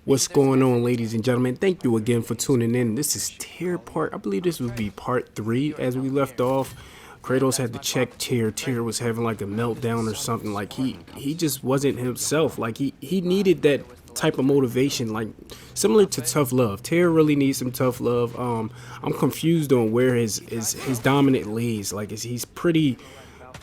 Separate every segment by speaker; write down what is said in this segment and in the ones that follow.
Speaker 1: What's going on, ladies and gentlemen? Thank you again for tuning in. This is Tier part. I believe this would be part 3 as we left off. Kratos had to check Tyr. Tyr was having like a meltdown or something. Like he just wasn't himself. Like he needed that type of motivation, like similar to tough love. Tyr really needs some tough love. I'm confused on where his dominant lays. Like he's pretty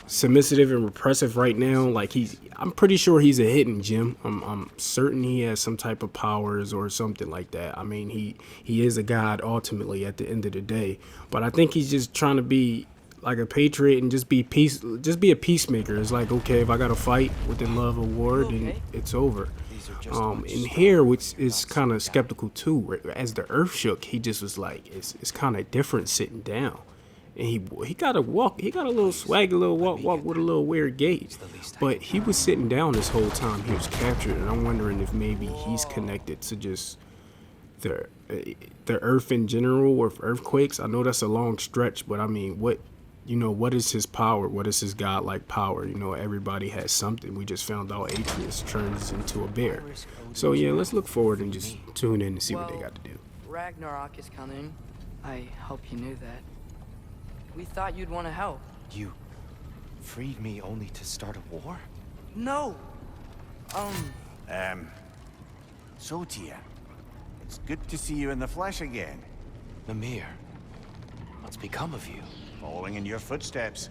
Speaker 1: submissive and repressive right now. Like I'm pretty sure he's a hidden gem. I'm certain he has some type of powers or something like that. I mean, he is a god ultimately at the end of the day, but I think he's just trying to be like a patriot and just be a peacemaker. It's like, okay, if I gotta fight within love or war, then it's over. In here, which is kind of skeptical too, as the earth shook, he just was like, it's kind of different sitting down. And he got a walk. He got a little swag, a little walk with a little weird gait. But he was sitting down this whole time he was captured, and I'm wondering if maybe he's connected to just the earth in general, or earthquakes. I know that's a long stretch, but I mean, what is his power? What is his godlike power? Everybody has something. We just found out Atreus turns into a bear. So yeah, let's look forward and just tune in and see what they got to do.
Speaker 2: Ragnarok is coming. I hope you knew that. We thought you'd want to help.
Speaker 3: You freed me only to start a war?
Speaker 2: No!
Speaker 4: So Tyr, it's good to see you in the flesh again.
Speaker 3: Mimir, what's become of you?
Speaker 4: Following in your footsteps.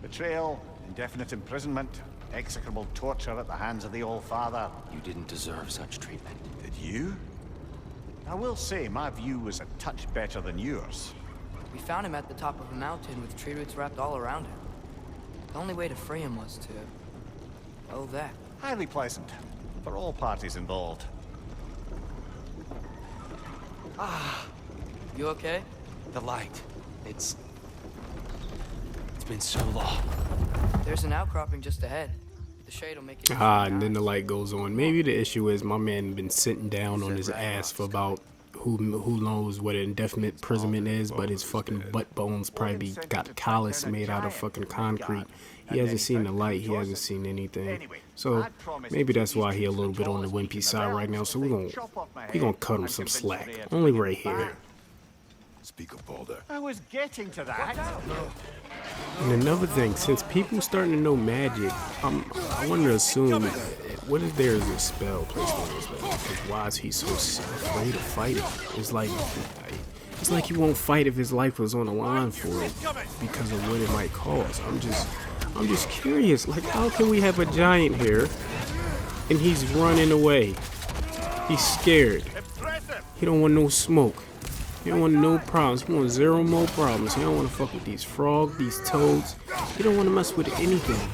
Speaker 4: Betrayal, indefinite imprisonment, execrable torture at the hands of the All-Father.
Speaker 3: You didn't deserve such treatment.
Speaker 4: Did you? I will say, my view was a touch better than yours.
Speaker 2: We found him at the top of a mountain with tree roots wrapped all around him. The only way to free him was to... oh, that.
Speaker 4: Highly pleasant, for all parties involved.
Speaker 2: You okay?
Speaker 3: The light. It's been so long.
Speaker 2: There's an outcropping just ahead. The shade will make it...
Speaker 1: And then the light goes on. Maybe the issue is my man been sitting down on his ass for about who knows what an indefinite imprisonment is, but his fucking butt bones probably got callus made out of fucking concrete. He hasn't seen the light. He hasn't seen anything. So maybe that's why he a little bit on the wimpy side right now. So we gonna cut him some slack. Only right here.
Speaker 5: Speak of Balder.
Speaker 4: I was getting to that.
Speaker 1: And another thing, since people starting to know magic, I want to assume, what if there is a spell placed on his back? Why is he so afraid of fighting? It's like he won't fight if his life was on the line for it because of what it might cause. I'm just curious. Like, how can we have a giant here and he's running away? He's scared. He don't want no smoke. He don't want no problems. He wants zero more problems. He don't want to fuck with these frogs, these toads. He don't want to mess with anything.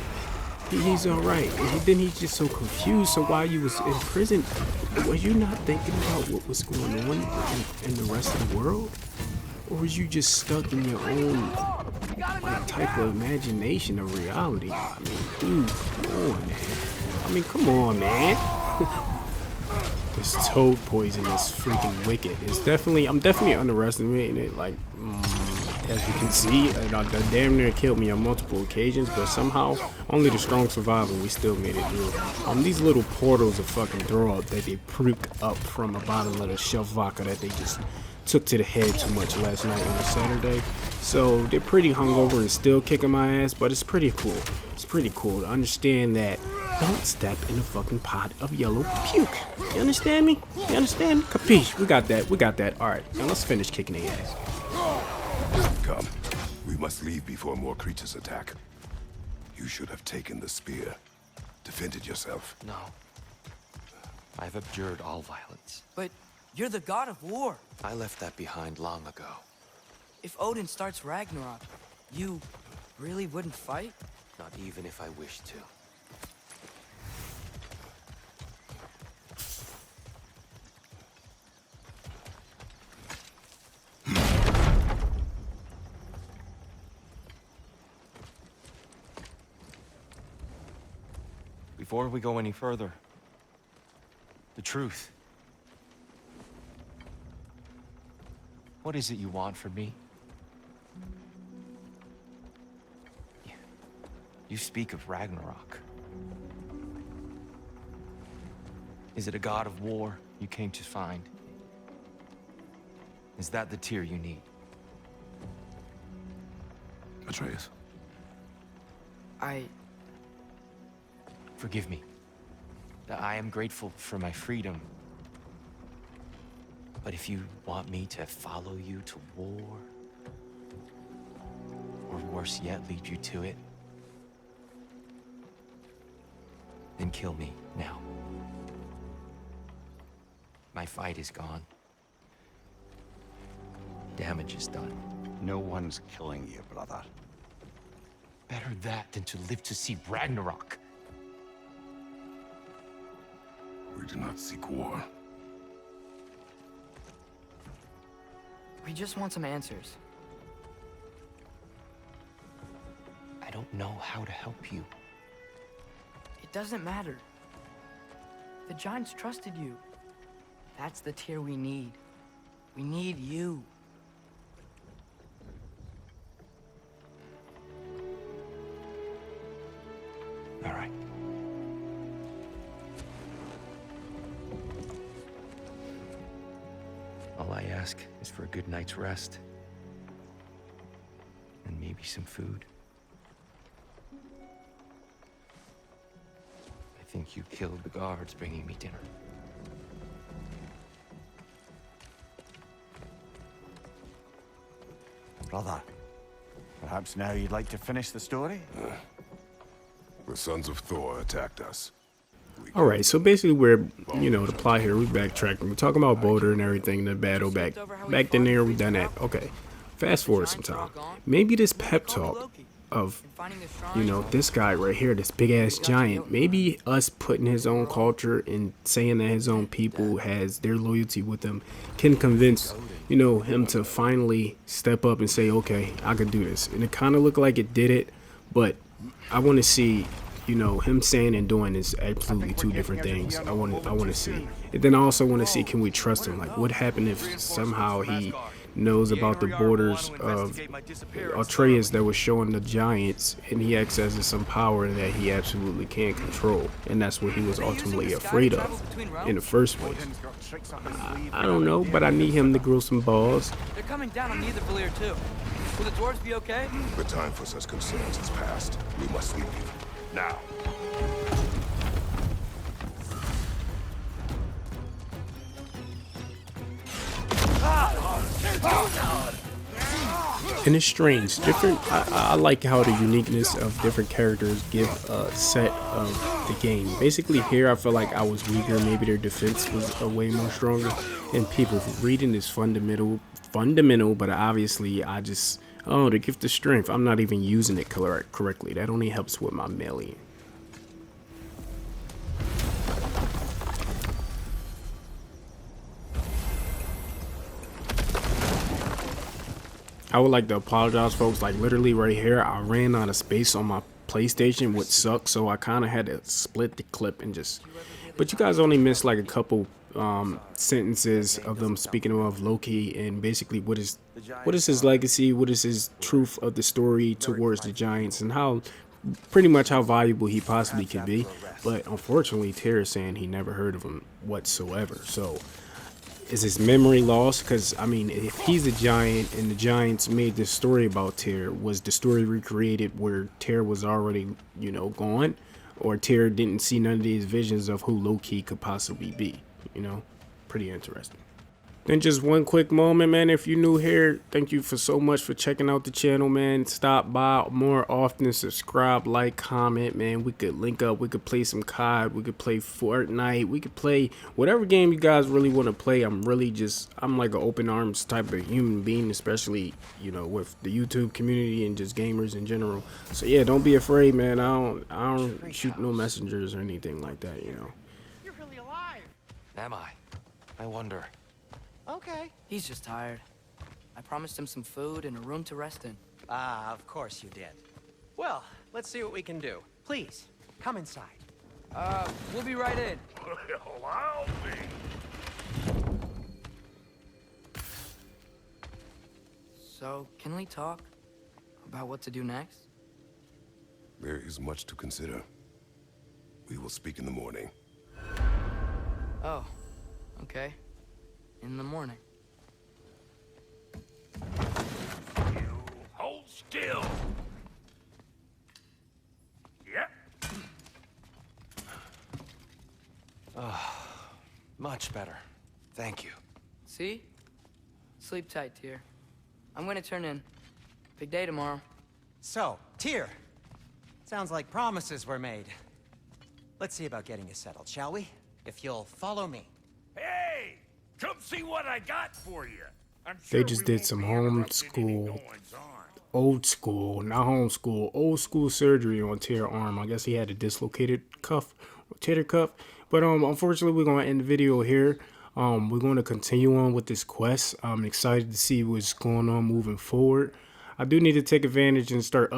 Speaker 1: He's alright. Then he's just so confused. So while you was in prison, were you not thinking about what was going on in the rest of the world? Or was you just stuck in your own type of imagination of reality? I mean, dude, come on, man. Come on, man. This toad poison is freaking wicked. I'm definitely underestimating it. Like, as you can see, that damn near killed me on multiple occasions, but somehow only the strong survive, and we still made it through. These little portals of fucking throw up that they prick up from the bottom of the shelf vodka that they just took to the head too much last night on a Saturday. So they're pretty hungover and still kicking my ass, but it's pretty cool. It's pretty cool to understand that don't step in a fucking pot of yellow puke. You understand me? You understand? Capiche? We got that. Alright, now let's finish kicking their ass.
Speaker 5: Come. We must leave before more creatures attack. You should have taken the spear. Defended yourself.
Speaker 3: No. I've abjured all violence.
Speaker 2: But you're the god of war.
Speaker 3: I left that behind long ago.
Speaker 2: If Odin starts Ragnarok, you really wouldn't fight?
Speaker 3: Not even if I wished to. Before we go any further, the truth. What is it you want from me? You speak of Ragnarok. Is it a god of war you came to find. Is that the tear you need?
Speaker 5: Atreus.
Speaker 3: Forgive me. I am grateful for my freedom. But if you want me to follow you to war, or worse yet, lead you to it, then kill me now. My fight is gone. Damage is done.
Speaker 4: No one's killing you, brother.
Speaker 3: Better that than to live to see Ragnarok.
Speaker 5: We do not seek war.
Speaker 2: We just want some answers.
Speaker 3: I don't know how to help you.
Speaker 2: It doesn't matter. The Giants trusted you. That's the Tyr we need. We need you.
Speaker 3: All right. All I ask is for a good night's rest. And maybe some food. I think you killed the guards bringing me dinner.
Speaker 4: Brother, perhaps now you'd like to finish the story?
Speaker 5: The sons of Thor attacked us.
Speaker 1: All right, so basically we're, the plot here, we're backtracking. We're talking about Boulder and everything, the battle back then there, we done that. Okay, fast forward some time. Maybe this pep talk of, this guy right here, this big ass giant, maybe us putting his own culture and saying that his own people has their loyalty with him can convince, him to finally step up and say, okay, I can do this. And it kind of looked like it did it, but I want to see, him saying and doing is absolutely two different things. I want to see. And then I also want to see, can we trust him? Like, what happened if somehow he knows about the borders of Atreus that was showing the giants, and he accesses some power that he absolutely can't control, and that's what he was ultimately afraid of in the first place. I don't know, but I need him to grow some balls.
Speaker 2: They're coming down on Nidavellir too. Will the dwarves be okay?
Speaker 5: The time for such concerns is past. We must leave. Now.
Speaker 1: And it's strange, different. I like how the uniqueness of different characters give a set of the game. Basically here I feel like I was weaker, maybe their defense was way more stronger, and people reading is fundamental, but obviously the gift of strength, I'm not even using it correctly. That only helps with my melee. I would like to apologize, folks. Like, literally right here, I ran out of space on my PlayStation, which sucks, so I kind of had to split the clip and just... But you guys only missed like a couple sentences of them speaking of Loki and basically what is his legacy, what is his truth of the story towards the giants, and how pretty much how valuable he possibly could be. But unfortunately, Tyr is saying he never heard of him whatsoever. So is his memory lost? Because I mean, if he's a giant and the giants made this story about Tyr, was the story recreated where Tyr was already gone, or Tyr didn't see none of these visions of who Loki could possibly be? Pretty interesting. Then just one quick moment, man. If you're new here, thank you so much for checking out the channel, man. Stop by more often, subscribe, like, comment, man. We could link up, we could play some COD, we could play Fortnite, we could play whatever game you guys really want to play. I'm like an open arms type of human being, especially, with the YouTube community and just gamers in general. So yeah, don't be afraid, man. I don't shoot no messengers or anything like that,
Speaker 6: You're really alive.
Speaker 3: Am I? I wonder.
Speaker 6: Okay.
Speaker 2: He's just tired. I promised him some food and a room to rest in.
Speaker 6: Ah, of course you did. Well, let's see what we can do. Please, come inside.
Speaker 2: We'll be right in.
Speaker 5: Allow me.
Speaker 2: So, can we talk about what to do next?
Speaker 5: There is much to consider. We will speak in the morning.
Speaker 2: Oh, okay? In the morning.
Speaker 7: Hold still. Yep.
Speaker 6: Much better. Thank you.
Speaker 2: See? Sleep tight, Tyr. I'm gonna turn in. Big day tomorrow.
Speaker 6: So, Tyr. Sounds like promises were made. Let's see about getting you settled, shall we? If you'll follow me.
Speaker 7: Hey! Come see what I got for you. I'm
Speaker 1: They
Speaker 7: sure
Speaker 1: just
Speaker 7: we
Speaker 1: did
Speaker 7: won't
Speaker 1: some
Speaker 7: be interrupting any
Speaker 1: homeschool,
Speaker 7: goings-on.
Speaker 1: old school, not homeschool, old school surgery on Tyr arm. I guess he had a dislocated cuff, rotator cuff. But unfortunately, we're gonna end the video here. We're gonna continue on with this quest. I'm excited to see what's going on moving forward. I do need to take advantage and start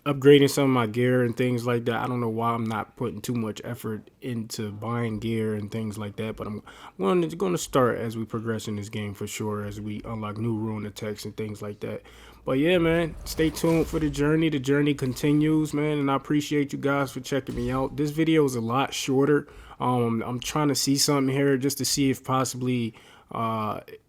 Speaker 1: upgrading some of my gear and things like that. I don't know why I'm not putting too much effort into buying gear and things like that, but I'm going to start as we progress in this game for sure, as we unlock new rune attacks and things like that. But yeah, man, stay tuned for the journey. The journey continues, man, and I appreciate you guys for checking me out. This video is a lot shorter. I'm trying to see something here just to see if possibly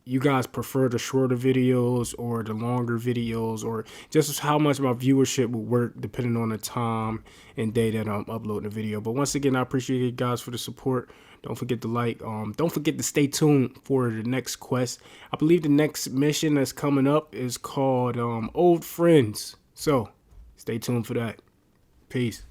Speaker 1: you guys prefer the shorter videos or the longer videos, or just how much my viewership will work depending on the time and day that I'm uploading a video. But once again, I appreciate you guys for the support. Don't forget to like. Don't forget to stay tuned for the next quest. I believe the next mission that's coming up is called Old Friends. So stay tuned for that. Peace.